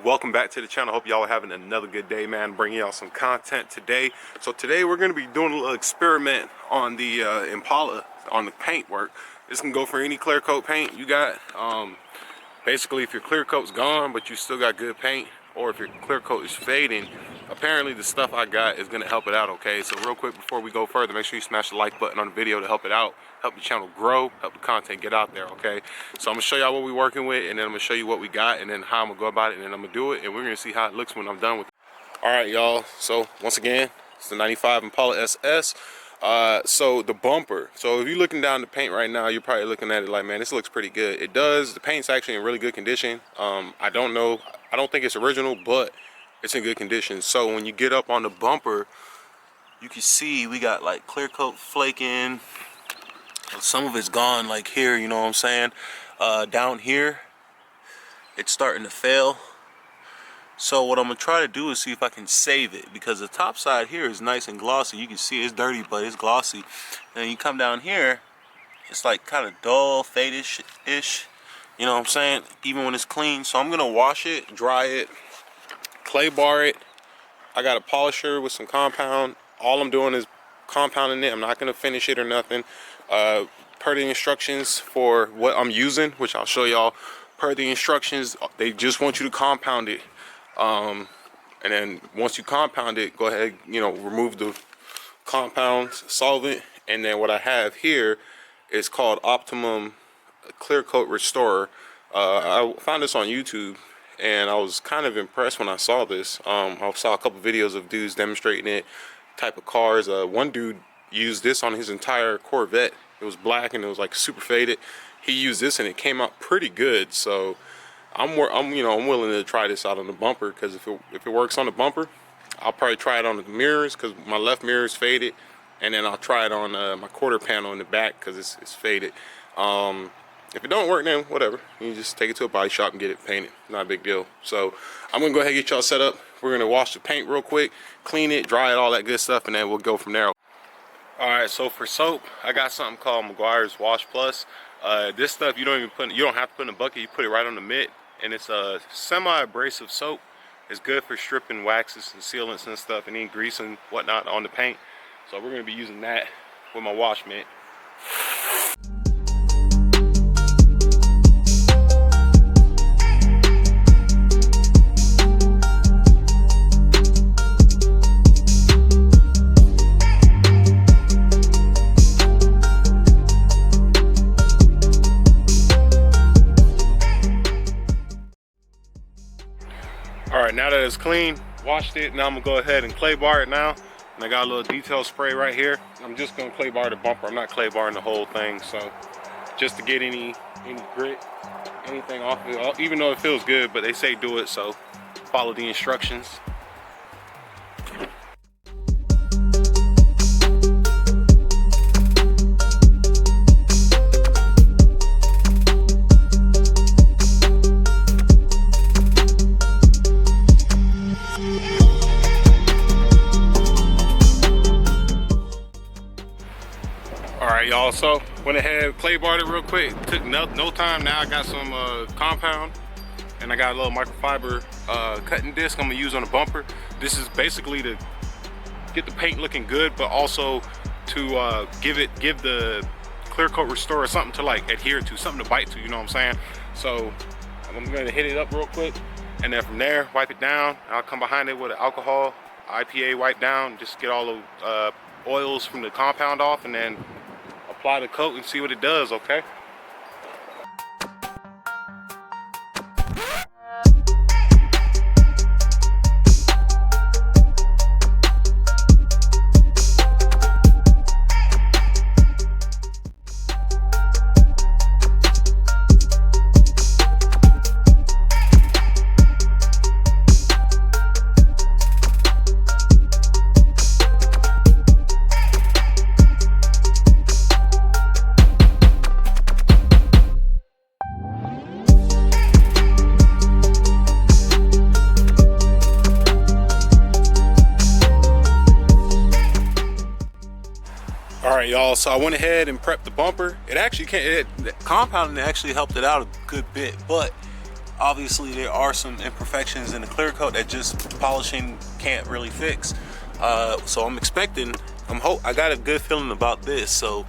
welcome back to the channel. Hope y'all are having another good day, man. Bringing y'all some content today. So today we're going to be doing a little experiment on the Impala, on the paint work. This can go for any clear coat paint you got. Basically, if your clear coat's gone but you still got good paint, or if your clear coat is fading, apparently the stuff I got is going to help it out. Okay, so real quick before we go further, make sure you smash the like button on the video to help it out, help the channel grow, help the content get out there. Okay, so I'm gonna show y'all what we're working with, and then I'm gonna show you what we got, and then how I'm gonna go about it, and then I'm gonna do it, and we're gonna see how it looks when I'm done with it. All right, y'all, so once again, it's the 95 Impala SS. So the bumper, so if you're looking down the paint right now, you're probably looking at it like, man, this looks pretty good. It does. The paint's actually in really good condition. I don't think it's original, but it's in good condition. So when you get up on the bumper, you can see we got like clear coat flaking. Some of it's gone, like here, you know what I'm saying? Down here, it's starting to fail. So what I'm gonna try to do is see if I can save it, because the top side here is nice and glossy. You can see it's dirty, but it's glossy. And you come down here, it's like kind of dull, fade-ish, you know what I'm saying? Even when it's clean. So I'm gonna wash it, dry it, clay bar it. I got a polisher with some compound. All I'm doing is compounding it. I'm not gonna finish it or nothing. Per the instructions for what I'm using, which I'll show y'all. Per the instructions, they just want you to compound it. And then once you compound it, go ahead, you know, remove the compound solvent. And then what I have here is called Optimum Clear Coat Restorer. I found this on YouTube, and I was kind of impressed when I saw this. I saw a couple videos of dudes demonstrating it, type of cars. One dude used this on his entire Corvette. It was black and it was like super faded. He used this and it came out pretty good. So I'm willing to try this out on the bumper, because if it works on the bumper, I'll probably try it on the mirrors, because my left mirror is faded, and then I'll try it on my quarter panel in the back, because it's faded. If it don't work, then whatever, you just take it to a body shop and get it painted. Not a big deal. So I'm gonna go ahead and get y'all set up. We're gonna wash the paint real quick, clean it, dry it, all that good stuff, and then we'll go from there. All right, so for soap, I got something called Meguiar's Wash Plus. This stuff you don't have to put in a bucket. You put it right on the mitt, and it's a semi-abrasive soap. It's good for stripping waxes and sealants and stuff, and any grease and whatnot on the paint. So we're gonna be using that with my wash mitt. Alright, now that it's clean, washed it, now I'm gonna go ahead and clay bar it now. And I got a little detail spray right here. I'm just gonna clay bar the bumper. I'm not clay barring the whole thing, so just to get any grit, anything off of it, even though it feels good, but they say do it, so follow the instructions. Alright, y'all, so went ahead, clay barred it real quick. Took no time. Now I got some compound, and I got a little microfiber cutting disc I'm gonna use on the bumper. This is basically to get the paint looking good, but also to give the clear coat restorer something to like adhere to, something to bite to, you know what I'm saying? So I'm gonna hit it up real quick, and then from there wipe it down. I'll come behind it with an alcohol IPA wipe down, just get all the oils from the compound off, and then apply the coat and see what it does. Okay. Alright, y'all, so I went ahead and prepped the bumper. It actually the compounding actually helped it out a good bit, but Obviously, there are some imperfections in the clear coat that just polishing can't really fix. So I'm expecting, I got a good feeling about this. So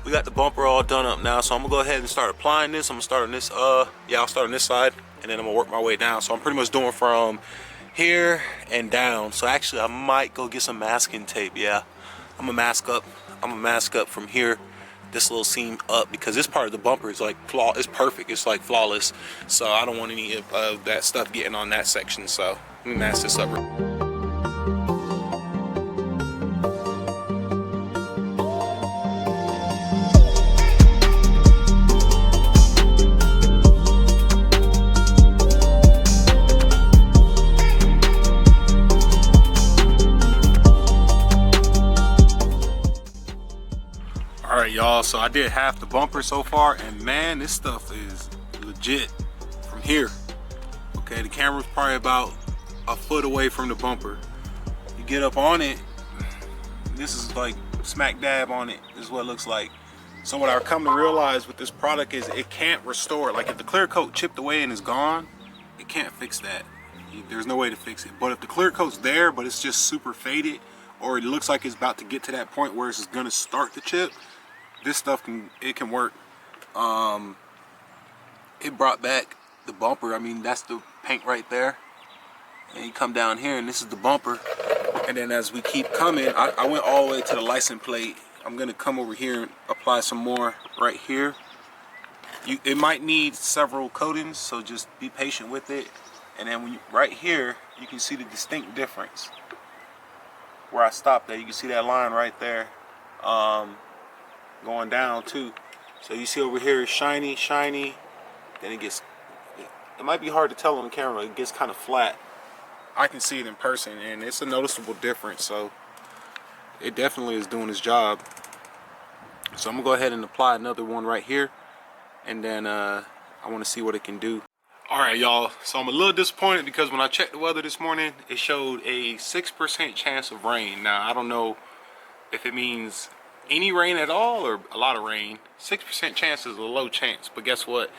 we got the bumper all done up now. So I'm gonna go ahead and start applying this. I'm gonna start on this, I'll start on this side, and then I'm gonna work my way down. So I'm pretty much doing from here and down. So actually, I might go get some masking tape. Yeah, I'm gonna mask up from here, this little seam up, because this part of the bumper is like it's perfect. It's like flawless. So I don't want any of that stuff getting on that section. So let me mask this up. Alright y'all, so I did half the bumper so far, and man, this stuff is legit from here. Okay, the camera's probably about a foot away from the bumper. You get up on it, this is like smack dab on it, this is what it looks like. So what I've come to realize with this product is it can't restore it. Like if the clear coat chipped away and is gone, it can't fix that. There's no way to fix it. But if the clear coat's there, but it's just super faded, or it looks like it's about to get to that point where it's gonna start to chip, this stuff can work. It brought back the bumper. I mean, that's the paint right there, and you come down here and this is the bumper. And then as we keep coming, I went all the way to the license plate. I'm gonna come over here and apply some more right here. It might need several coatings, so just be patient with it. And then right here, you can see the distinct difference. Where I stopped at, you can see that line right there. Going down too. So you see over here is shiny, then it might be hard to tell on the camera, it gets kind of flat. I can see it in person and it's a noticeable difference, so it definitely is doing its job. So I'm gonna go ahead and apply another one right here, and then I want to see what it can do. Alright y'all, so I'm a little disappointed because when I checked the weather this morning, it showed a 6% chance of rain. Now I don't know if it means any rain at all or a lot of rain. 6% chance is a low chance, but guess what?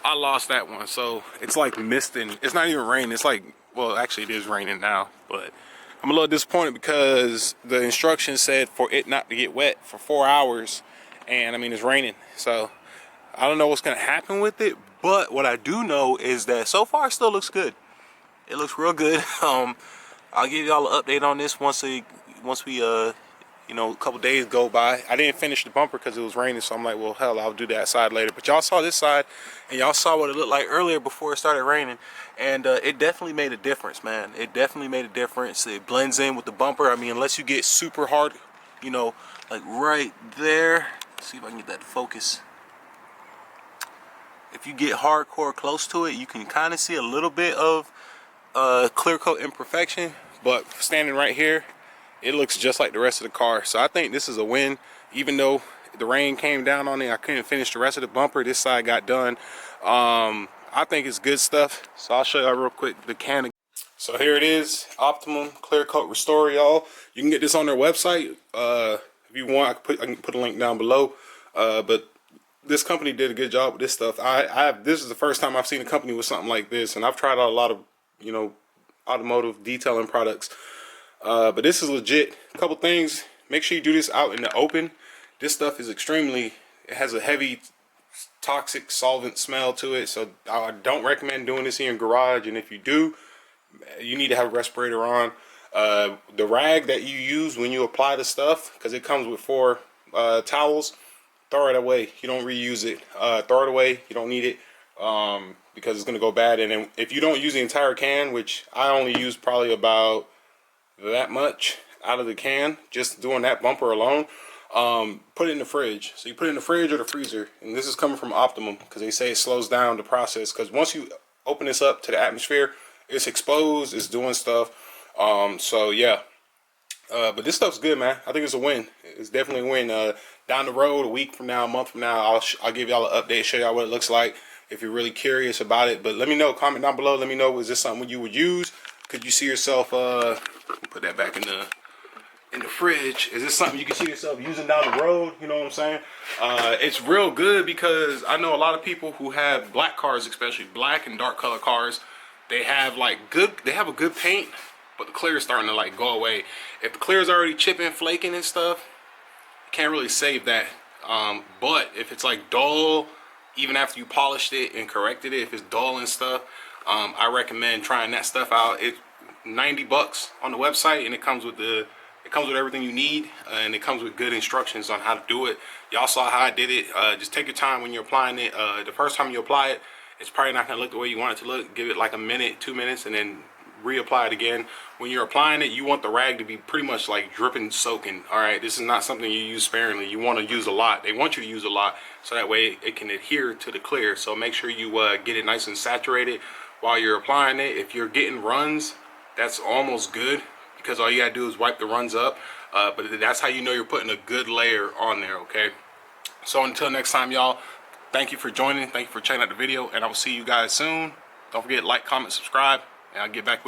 I lost that one. So it's like misting. It's not even raining. It's like, well, actually it is raining now, but I'm a little disappointed because the instructions said for it not to get wet for 4 hours, and I mean it's raining. So I don't know what's gonna happen with it, but what I do know is that so far it still looks good. It looks real good. I'll give y'all an update on this once we you know, a couple days go by. I didn't finish the bumper because it was raining, so I'm like, well, hell, I'll do that side later. But y'all saw this side, and y'all saw what it looked like earlier before it started raining, and it definitely made a difference, man. It definitely made a difference. It blends in with the bumper. I mean, unless you get super hard, you know, like right there. Let's see if I can get that to focus. If you get hardcore close to it, you can kind of see a little bit of clear coat imperfection, but standing right here, it looks just like the rest of the car. So I think this is a win. Even though the rain came down on it, I couldn't finish the rest of the bumper. This side got done. I think it's good stuff. So I'll show y'all real quick the can. So here it is, Optimum Clear Coat Restore, y'all. You can get this on their website. If you want, I can put a link down below. But this company did a good job with this stuff. This is the first time I've seen a company with something like this, and I've tried out a lot of, you know, automotive detailing products. But this is legit. A couple things, make sure you do this out in the open. This stuff is it has a heavy toxic solvent smell to it, so I don't recommend doing this in your garage. And if you do, you need to have a respirator on. The rag that you use when you apply the stuff, because it comes with 4 towels, throw it away. You don't reuse it. Throw it away. You don't need it, because it's going to go bad. And then if you don't use the entire can, which I only use probably about that much out of the can, just doing that bumper alone, put it in the fridge. So you put it in the fridge or the freezer, and this is coming from Optimum because they say it slows down the process, because once you open this up to the atmosphere, it's exposed, it's doing stuff. So yeah, but this stuff's good, man. I think it's a win. It's definitely a win. Down the road, a week from now, a month from now, I'll give y'all an update, show y'all what it looks like if you're really curious about it. But let me know, comment down below, let me know, is this something you would use? Could you see yourself, put that back in in the fridge. Is this something you can see yourself using down the road? You know what I'm saying? It's real good because I know a lot of people who have black cars, especially black and dark color cars. They have like they have a good paint, but the clear is starting to like go away. If the clear is already chipping, flaking and stuff, you can't really save that. But if it's like dull, even after you polished it and corrected it, if it's dull and stuff, I recommend trying that stuff out. It's $90 on the website, and it comes with everything you need, and it comes with good instructions on how to do it. Y'all saw how I did it. Just take your time when you're applying it. The first time you apply it, it's probably not going to look the way you want it to look. Give it like a minute, 2 minutes, and then reapply it again. When you're applying it, you want the rag to be pretty much like dripping, soaking. All right, this is not something you use sparingly. You want to use a lot. They want you to use a lot, so that way it can adhere to the clear. So make sure you get it nice and saturated while you're applying it. If you're getting runs, that's almost good, because all you gotta do is wipe the runs up. But that's how you know you're putting a good layer on there, okay? So until next time, y'all, thank you for joining. Thank you for checking out the video, and I will see you guys soon. Don't forget, like, comment, subscribe, and I'll get back with you.